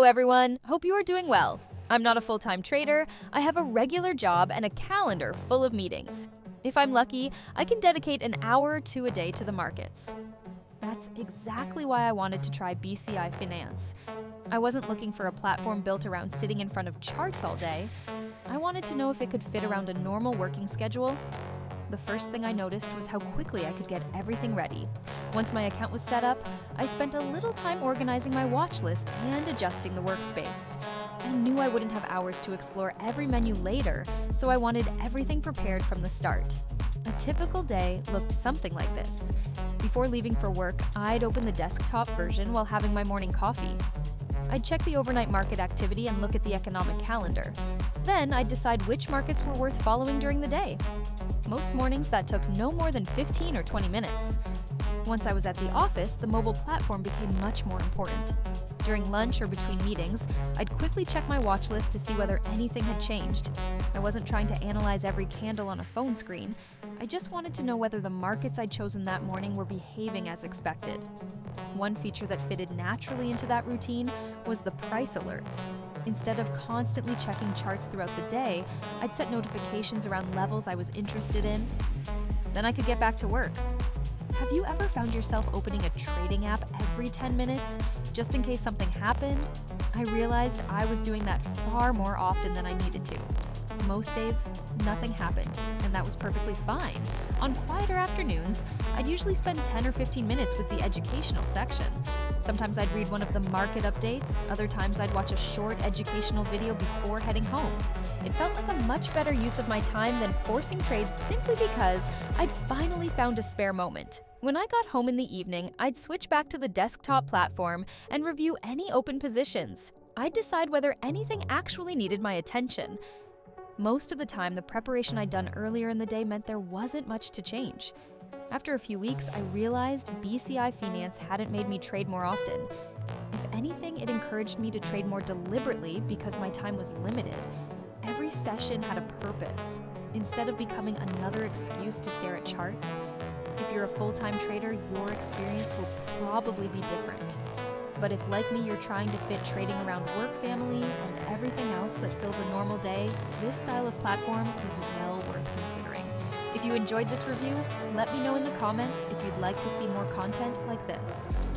everyone, hope you are doing well. I'm not a full-time trader, I have a regular job and a calendar full of meetings. If I'm lucky, I can dedicate an hour or two a day to the markets. That's exactly why I wanted to try BCI-finanz. I wasn't looking for a platform built around sitting in front of charts all day. I wanted to know if it could fit around a normal working schedule. The first thing I noticed was how quickly I could get everything ready. Once my account was set up, I spent a little time organizing my watch list and adjusting the workspace. I knew I wouldn't have hours to explore every menu later, so I wanted everything prepared from the start. A typical day looked something like this. Before leaving for work, I'd open the desktop version while having my morning coffee. I'd check the overnight market activity and look at the economic calendar. Then I'd decide which markets were worth following during the day. Most mornings that took no more than 15 or 20 minutes. Once I was at the office, the mobile platform became much more important. During lunch or between meetings, I'd quickly check my watch list to see whether anything had changed. I wasn't trying to analyze every candle on a phone screen. I just wanted to know whether the markets I'd chosen that morning were behaving as expected. One feature that fitted naturally into that routine was the price alerts. Instead of constantly checking charts throughout the day, I'd set notifications around levels I was interested in. Then I could get back to work. Have you ever found yourself opening a trading app every 10 minutes, just in case something happened? I realized I was doing that far more often than I needed to. Most days, nothing happened, and that was perfectly fine. On quieter afternoons, I'd usually spend 10 or 15 minutes with the educational section. Sometimes I'd read one of the market updates, other times I'd watch a short educational video before heading home. It felt like a much better use of my time than forcing trades simply because I'd finally found a spare moment. When I got home in the evening, I'd switch back to the desktop platform and review any open positions. I'd decide whether anything actually needed my attention. Most of the time, the preparation I'd done earlier in the day meant there wasn't much to change. After a few weeks, I realized BCI-finanz hadn't made me trade more often. If anything, it encouraged me to trade more deliberately because my time was limited. Every session had a purpose. Instead of becoming another excuse to stare at charts, if you're a full-time trader, your experience will probably be different. But if, like me, you're trying to fit trading around work, family, and everything else that fills a normal day, this style of platform is well worth considering. If you enjoyed this review, let me know in the comments if you'd like to see more content like this.